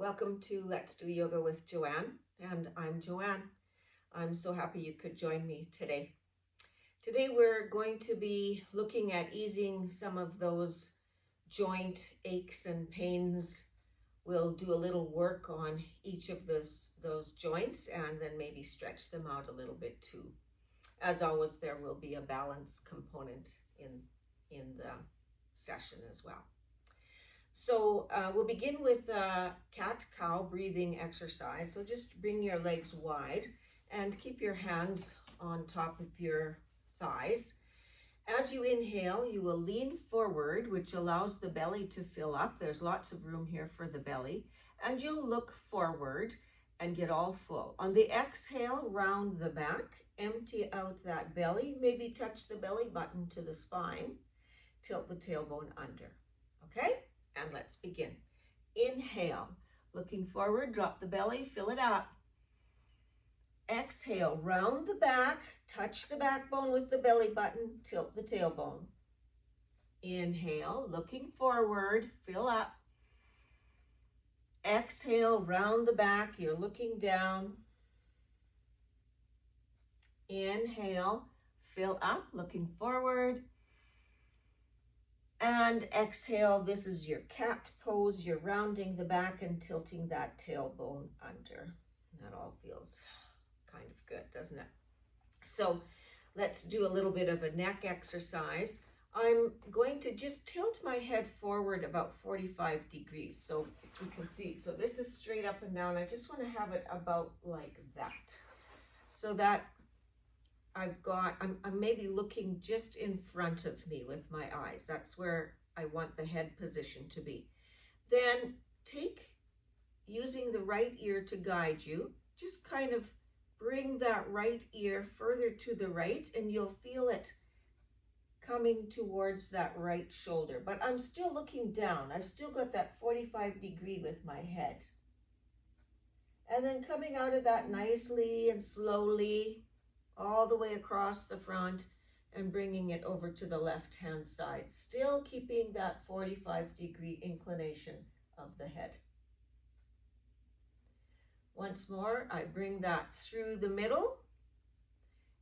Welcome to Let's Do Yoga with Joanne, and I'm Joanne. I'm so happy you could join me today. Today we're going to be looking at easing some of those joint aches and pains. We'll do a little work on each of those joints and then maybe stretch them out a little bit too. As always, there will be a balance component in the session as well. So we'll begin with cat-cow breathing exercise. So just bring your legs wide and keep your hands on top of your thighs. As you inhale, you will lean forward, which allows the belly to fill up. There's lots of room here for the belly. And you'll look forward and get all full. On the exhale, round the back, empty out that belly. Maybe touch the belly button to the spine. Tilt the tailbone under. Okay? And let's begin. Inhale, looking forward, drop the belly, fill it up. Exhale, round the back, touch the backbone with the belly button, tilt the tailbone. Inhale, looking forward, fill up. Exhale, round the back, you're looking down. Inhale, fill up, looking forward. And exhale, this is your cat pose. You're rounding the back and tilting that tailbone under. That all feels kind of good, doesn't it? So let's do a little bit of a neck exercise. I'm going to just tilt my head forward about 45 degrees so you can see. So this is straight up and down. I just want to have it about like that. So that I'm maybe looking just in front of me with my eyes. That's where I want the head position to be. Then using the right ear to guide you, just kind of bring that right ear further to the right and you'll feel it coming towards that right shoulder. But I'm still looking down. I've still got that 45 degree with my head. And then coming out of that nicely and slowly, all the way across the front and bringing it over to the left-hand side, still keeping that 45 degree inclination of the head. Once more, I bring that through the middle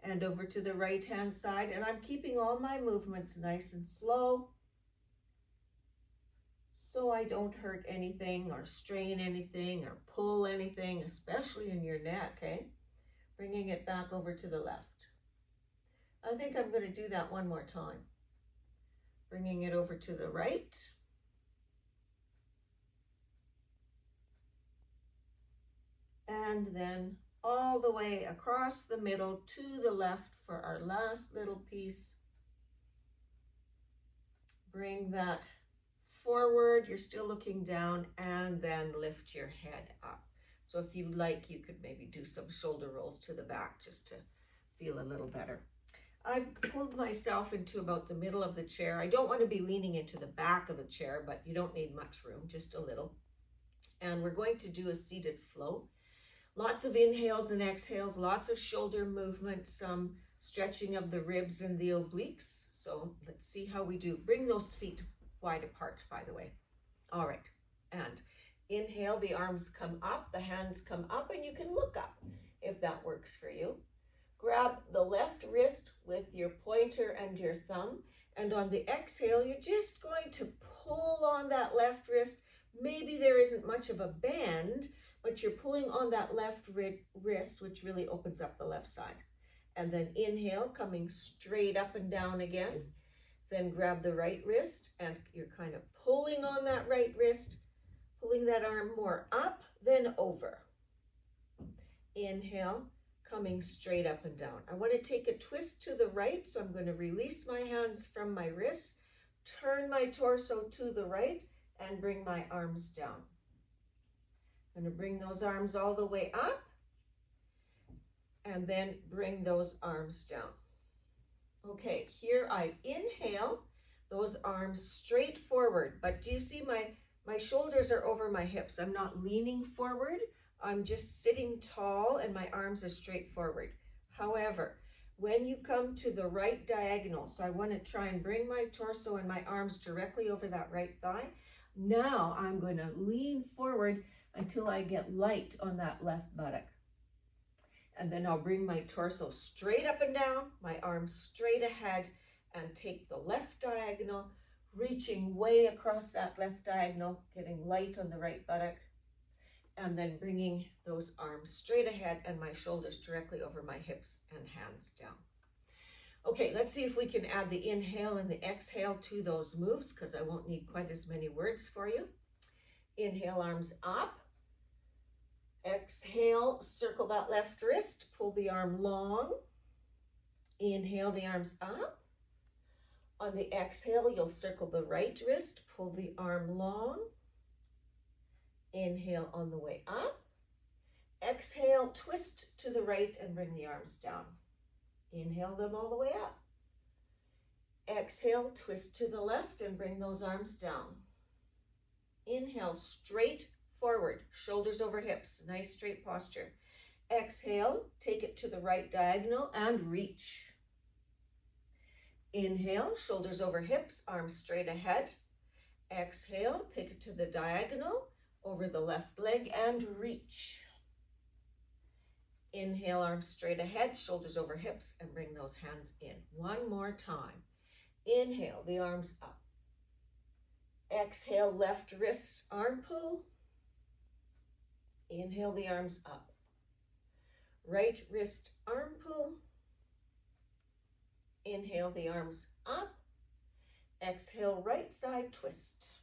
and over to the right-hand side, and I'm keeping all my movements nice and slow so I don't hurt anything or strain anything or pull anything, especially in your neck, okay? Bringing it back over to the left. I think I'm going to do that one more time. Bringing it over to the right. And then all the way across the middle to the left for our last little piece. Bring that forward. You're still looking down, and then lift your head up. So if you like, you could maybe do some shoulder rolls to the back just to feel a little better. I've pulled myself into about the middle of the chair. I don't want to be leaning into the back of the chair, but you don't need much room, just a little. And we're going to do a seated flow. Lots of inhales and exhales, lots of shoulder movement, some stretching of the ribs and the obliques. So let's see how we do. Bring those feet wide apart, by the way. All right, and inhale, the arms come up, the hands come up, and you can look up if that works for you. Grab the left wrist with your pointer and your thumb, and on the exhale, you're just going to pull on that left wrist. Maybe there isn't much of a bend, but you're pulling on that left wrist, which really opens up the left side. And then inhale, coming straight up and down again. Then grab the right wrist, and you're kind of pulling on that right wrist, pulling that arm more up, then over. Inhale, coming straight up and down. I want to take a twist to the right, so I'm going to release my hands from my wrists, turn my torso to the right, and bring my arms down. I'm going to bring those arms all the way up, and then bring those arms down. Okay, here I inhale, those arms straight forward, but do you see my shoulders are over my hips. I'm not leaning forward. I'm just sitting tall and my arms are straight forward. However, when you come to the right diagonal, so I want to try and bring my torso and my arms directly over that right thigh. Now I'm going to lean forward until I get light on that left buttock. And then I'll bring my torso straight up and down, my arms straight ahead, and take the left diagonal, reaching way across that left diagonal, getting light on the right buttock, and then bringing those arms straight ahead and my shoulders directly over my hips and hands down. Okay, let's see if we can add the inhale and the exhale to those moves, because I won't need quite as many words for you. Inhale, arms up. Exhale, circle that left wrist, pull the arm long. Inhale, the arms up. On the exhale, you'll circle the right wrist, pull the arm long. Inhale on the way up. Exhale, twist to the right and bring the arms down. Inhale them all the way up. Exhale, twist to the left and bring those arms down. Inhale, straight forward, shoulders over hips, nice straight posture. Exhale, take it to the right diagonal and reach. Inhale, shoulders over hips, arms straight ahead. Exhale, take it to the diagonal, over the left leg and reach. Inhale, arms straight ahead, shoulders over hips, and bring those hands in. One more time. Inhale, the arms up. Exhale, left wrist, arm pull. Inhale, the arms up. Right wrist, arm pull. Inhale, the arms up. Exhale, right side twist.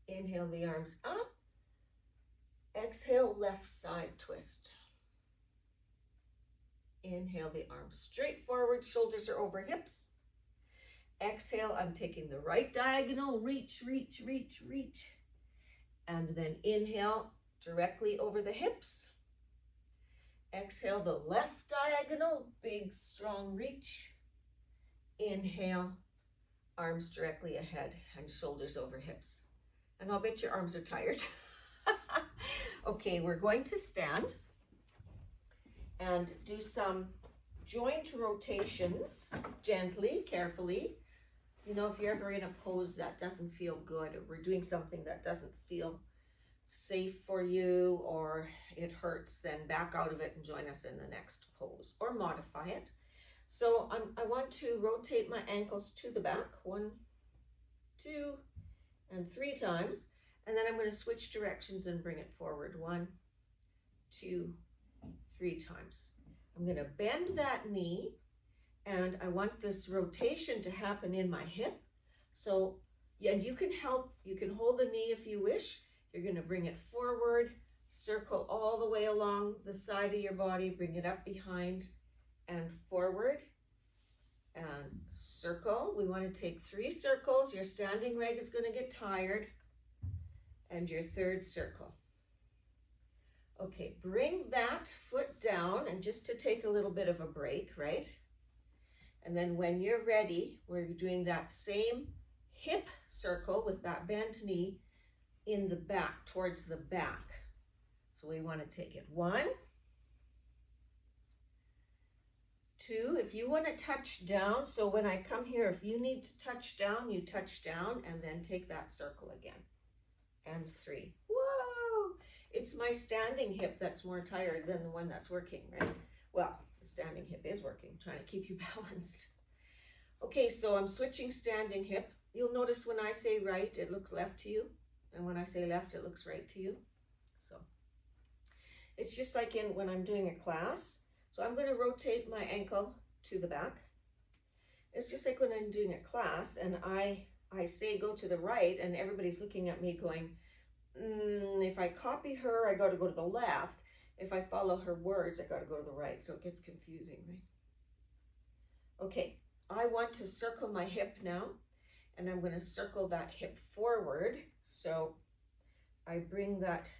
Inhale, the arms up. Exhale, left side twist. Inhale, the arms straight forward, shoulders are over hips. Exhale, I'm taking the right diagonal, reach, reach, reach, reach. And then inhale, directly over the hips. Exhale, the left diagonal, big, strong reach. Inhale, arms directly ahead and shoulders over hips. And I'll bet your arms are tired. Okay, we're going to stand and do some joint rotations, gently, carefully. You know, if you're ever in a pose that doesn't feel good, or we're doing something that doesn't feel safe for you, or it hurts, then back out of it and join us in the next pose, or modify it. So I want to rotate my ankles to the back, 1, 2, and 3 times. And then I'm going to switch directions and bring it forward 1, 2, 3 times. I'm going to bend that knee, and I want this rotation to happen in my hip. So, yeah, you can help. You can hold the knee if you wish. You're going to bring it forward, circle all the way along the side of your body, bring it up behind and forward, and circle. We want to take 3 circles. Your standing leg is going to get tired. And your 3rd circle. Okay, bring that foot down, and just to take a little bit of a break, right? And then when you're ready, we're doing that same hip circle with that bent knee in the back, towards the back. So we want to take it 1, 2. If you want to touch down, so when I come here, if you need to touch down, you touch down and then take that circle again. And 3. Whoa! It's my standing hip that's more tired than the one that's working, right? Well, the standing hip is working, trying to keep you balanced. Okay, so I'm switching standing hip. You'll notice when I say right, it looks left to you. And when I say left, it looks right to you. So it's just like when I'm doing a class. So I'm going to rotate my ankle to the back. It's just like when I'm doing a class and I say go to the right, and everybody's looking at me going, if I copy her, I got to go to the left. If I follow her words, I got to go to the right. So it gets confusing, right? Okay, I want to circle my hip now, and I'm going to circle that hip forward. So I bring that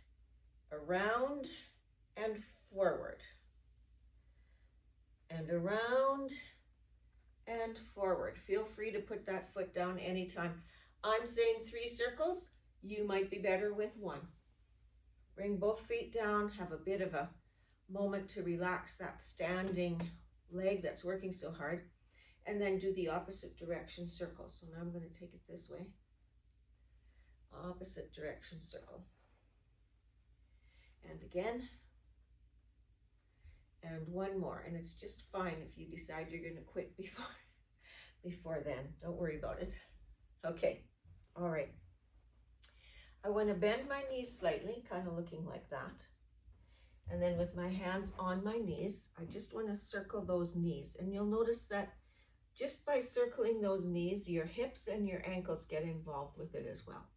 around and forward, and around and forward. Feel free to put that foot down anytime. I'm saying 3 circles. You might be better with 1. Bring both feet down. Have a bit of a moment to relax that standing leg that's working so hard. And then do the opposite direction circle. So now I'm going to take it this way. opposite direction circle. And again, and one more. And it's just fine if you decide you're going to quit before then. Don't worry about it. Okay, all right. I want to bend my knees slightly, kind of looking like that. And then with my hands on my knees, I just want to circle those knees. And you'll notice that just by circling those knees, your hips and your ankles get involved with it as well.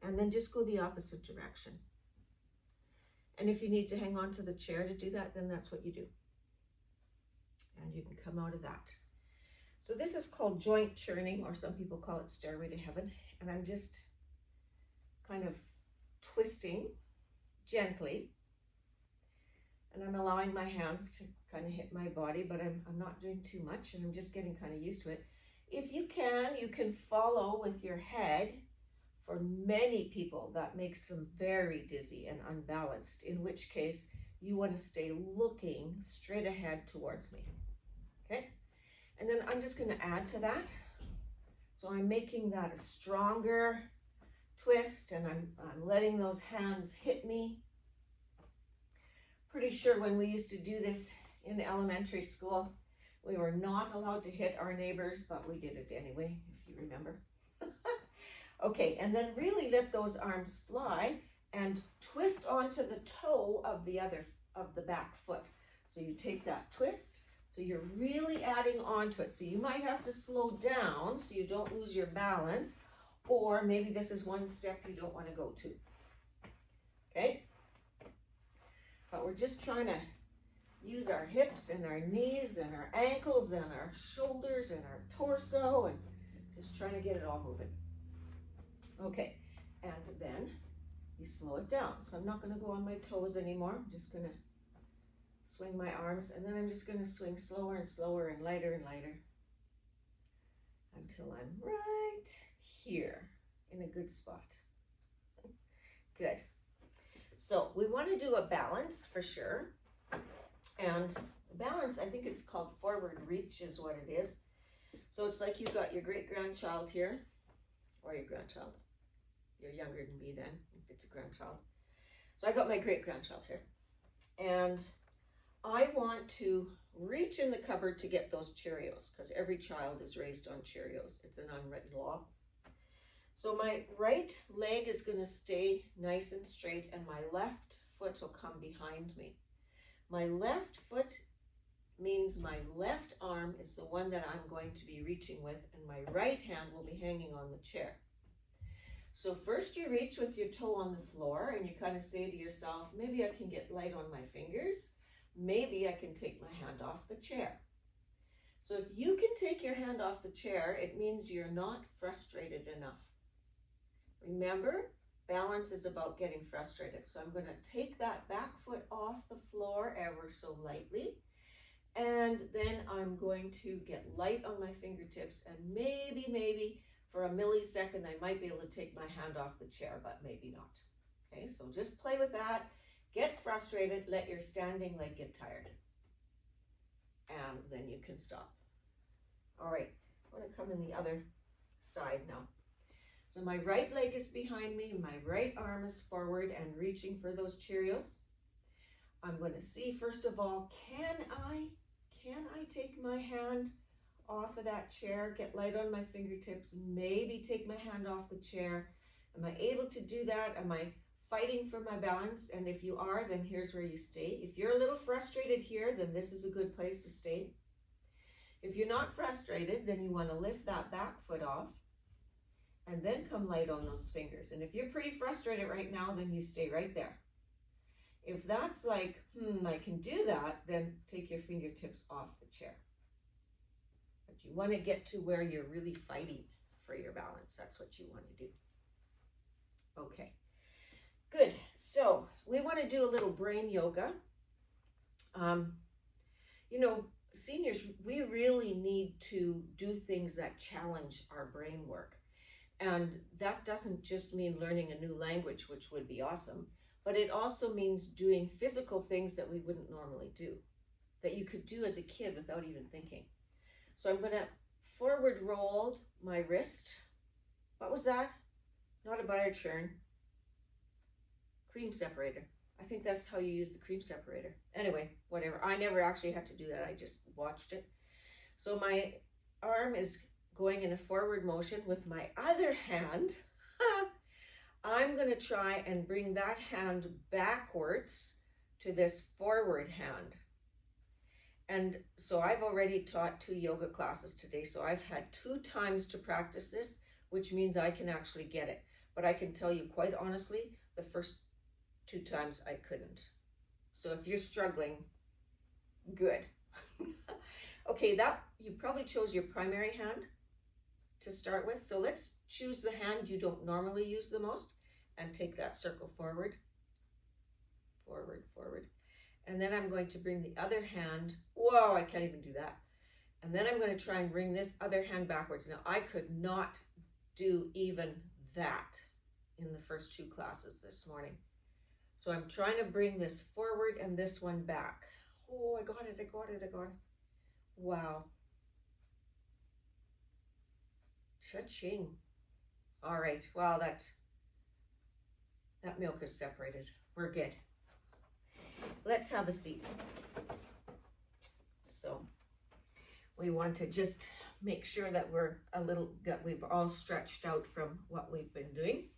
And then just go the opposite direction. And if you need to hang on to the chair to do that, then that's what you do. And you can come out of that. So this is called joint churning, or some people call it stairway to heaven. And I'm just kind of twisting gently. And I'm allowing my hands to kind of hit my body, but I'm not doing too much, and I'm just getting kind of used to it. If you can follow with your head. For many people, that makes them very dizzy and unbalanced, in which case you want to stay looking straight ahead towards me. Okay? And then I'm just going to add to that. So I'm making that a stronger twist, and I'm letting those hands hit me. Pretty sure when we used to do this in elementary school, we were not allowed to hit our neighbors, but we did it anyway, if you remember. Okay, and then really let those arms fly and twist onto the toe of the back foot. So you take that twist, so you're really adding onto it. So you might have to slow down so you don't lose your balance, or maybe this is one step you don't want to go to. Okay? But we're just trying to use our hips and our knees and our ankles and our shoulders and our torso, and just trying to get it all moving. Okay, and then you slow it down. So I'm not going to go on my toes anymore. I'm just going to swing my arms, and then I'm just going to swing slower and slower and lighter until I'm right here in a good spot. Good. So we want to do a balance for sure. And the balance, I think it's called forward reach is what it is. So it's like you've got your great-grandchild here, or your grandchild. You're younger than me then, if it's a grandchild. So I got my great-grandchild here. And I want to reach in the cupboard to get those Cheerios, because every child is raised on Cheerios. It's an unwritten law. So my right leg is going to stay nice and straight, and my left foot will come behind me. My left foot means my left arm is the one that I'm going to be reaching with, and my right hand will be hanging on the chair. So first you reach with your toe on the floor, and you kind of say to yourself, maybe I can get light on my fingers. Maybe I can take my hand off the chair. So if you can take your hand off the chair, it means you're not frustrated enough. Remember, balance is about getting frustrated. So I'm going to take that back foot off the floor ever so lightly. And then I'm going to get light on my fingertips, and maybe for a millisecond, I might be able to take my hand off the chair, but maybe not. Okay, so just play with that. Get frustrated, let your standing leg get tired. And then you can stop. All right, I want to come in the other side now. So my right leg is behind me, my right arm is forward and reaching for those Cheerios. I'm going to see, first of all, can I take my hand off of that chair, get light on my fingertips, maybe take my hand off the chair? Am I able to do that? Am I fighting for my balance? And if you are, then here's where you stay. If you're a little frustrated here, then this is a good place to stay. If you're not frustrated, then you want to lift that back foot off and then come light on those fingers. And if you're pretty frustrated right now, then you stay right there. If that's like, I can do that, then take your fingertips off the chair. But you want to get to where you're really fighting for your balance. That's what you want to do. Okay, good. So we want to do a little brain yoga. Seniors, we really need to do things that challenge our brain work. And that doesn't just mean learning a new language, which would be awesome, but it also means doing physical things that we wouldn't normally do, that you could do as a kid without even thinking. So I'm going to forward roll my wrist. What was that? not a butter churn, cream separator. I think that's how you use the cream separator. Anyway, whatever. I never actually had to do that. I just watched it. So my arm is going in a forward motion with my other hand. I'm going to try and bring that hand backwards to this forward hand. And so I've already taught 2 yoga classes today. So I've had 2 times to practice this, which means I can actually get it. But I can tell you quite honestly, the first 2 times I couldn't. So if you're struggling, good. Okay, that you probably chose your primary hand to start with. So let's choose the hand you don't normally use the most and take that circle forward, forward, forward. And then I'm going to bring the other hand. Whoa, I can't even do that. And then I'm going to try and bring this other hand backwards. Now, I could not do even that in the first 2 classes this morning. So I'm trying to bring this forward and this one back. Oh, I got it, I got it, I got it. Wow. Cha-ching. All right, well, that milk is separated. We're good. Let's have a seat. So we want to just make sure that we've all stretched out from what we've been doing.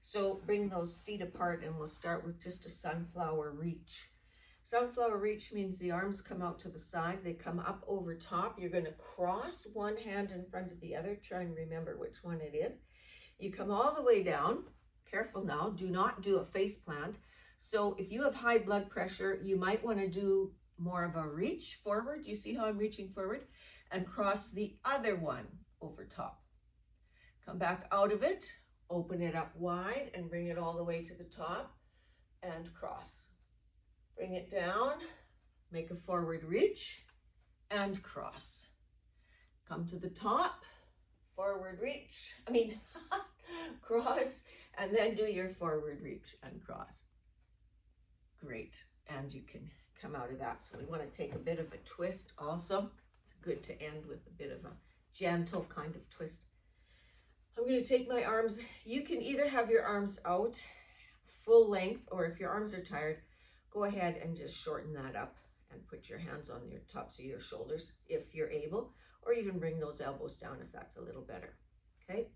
So bring those feet apart and we'll start with just a sunflower reach. Sunflower reach means the arms come out to the side. They come up over top. You're going to cross one hand in front of the other. Try and remember which one it is. You come all the way down. Careful now. Do not do a face plant. So if you have high blood pressure, you might want to do more of a reach forward. You see how I'm reaching forward? And cross the other one over top. Come back out of it. Open it up wide and bring it all the way to the top and cross. Bring it down, make a forward reach and cross. Come to the top, forward reach, cross, and then do your forward reach and cross. Great, and you can come out of that. So we want to take a bit of a twist also. It's good to end with a bit of a gentle kind of twist. I'm going to take my arms. You can either have your arms out full length, or if your arms are tired, go ahead and just shorten that up and put your hands on your tops of your shoulders if you're able, or even bring those elbows down if that's a little better. Okay,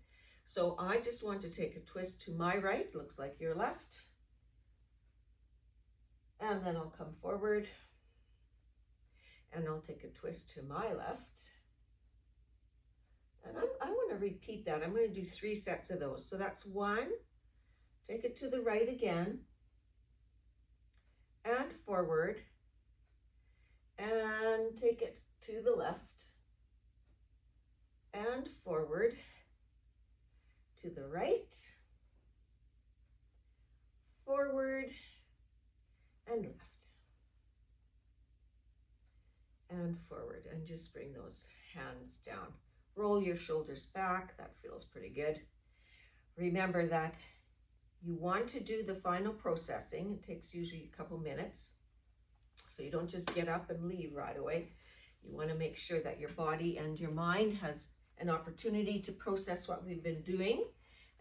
so I just want to take a twist to my right, looks like your left, and then I'll come forward and I'll take a twist to my left. And I want to repeat that. I'm going to do 3 sets of those. So that's 1, take it to the right again, and forward, and take it to the left, and forward, to the right, forward, and left, and forward, and just bring those hands down. Roll your shoulders back. That feels pretty good. Remember that you want to do the final processing. It takes usually a couple minutes. So you don't just get up and leave right away. You want to make sure that your body and your mind has an opportunity to process what we've been doing.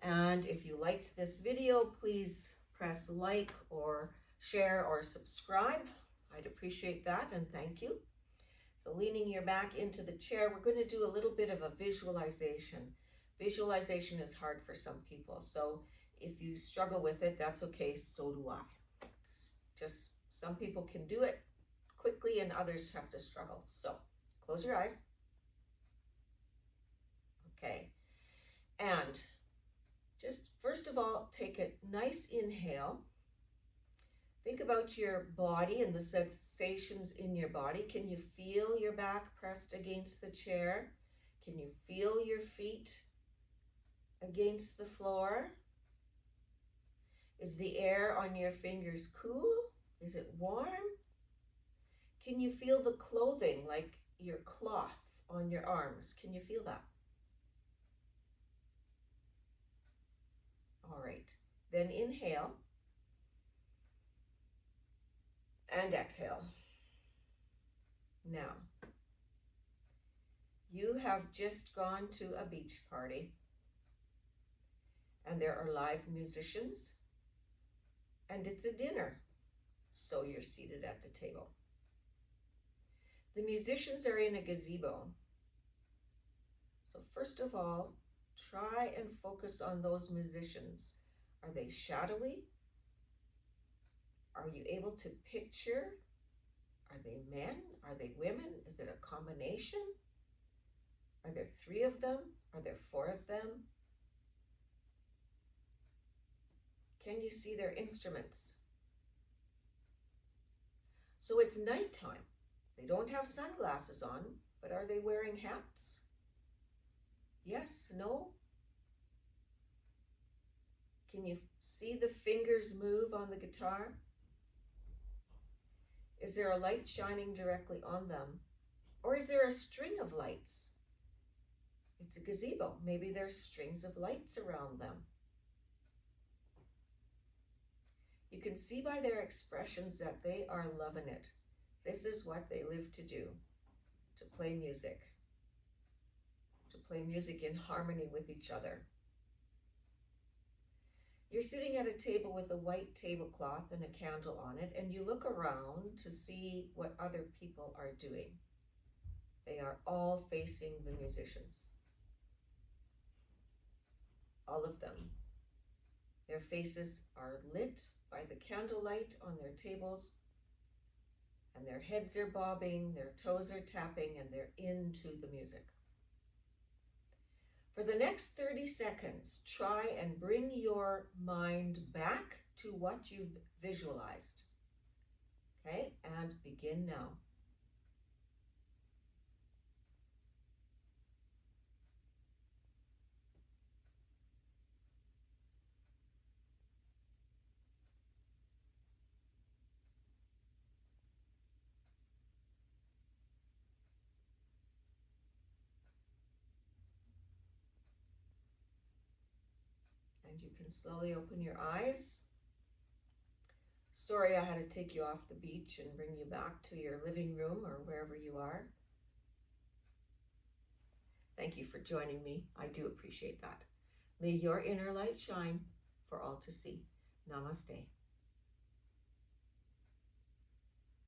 And if you liked this video, please press like or share or subscribe. I'd appreciate that, and thank you. So leaning your back into the chair, we're going to do a little bit of a visualization. Visualization is hard for some people. So if you struggle with it, that's okay. So do I. It's just some people can do it quickly and others have to struggle. So close your eyes. Okay. And just first of all, take a nice inhale. Think about your body and the sensations in your body. Can you feel your back pressed against the chair? Can you feel your feet against the floor? Is the air on your fingers cool? Is it warm? Can you feel the clothing, like your cloth on your arms? Can you feel that? All right, then inhale. And exhale. Now, you have just gone to a beach party and there are live musicians, and it's a dinner, so you're seated at the table. The musicians are in a gazebo. So first of all, try and focus on those musicians. Are they shadowy? Are you able to picture? Are they men? Are they women? Is it a combination? Are there 3 of them? Are there 4 of them? Can you see their instruments? So it's nighttime. They don't have sunglasses on, but are they wearing hats? Yes, no? Can you see the fingers move on the guitar? Is there a light shining directly on them? Or is there a string of lights? It's a gazebo. Maybe there's strings of lights around them. You can see by their expressions that they are loving it. This is what they live to do, to play music in harmony with each other. You're sitting at a table with a white tablecloth and a candle on it, and you look around to see what other people are doing. They are all facing the musicians. All of them. Their faces are lit by the candlelight on their tables, and their heads are bobbing, their toes are tapping, and they're into the music. For the next 30 seconds, try and bring your mind back to what you've visualized. Okay, and begin now. And you can slowly open your eyes. Sorry I had to take you off the beach and bring you back to your living room or wherever you are. Thank you for joining me. I do appreciate that. May your inner light shine for all to see. Namaste.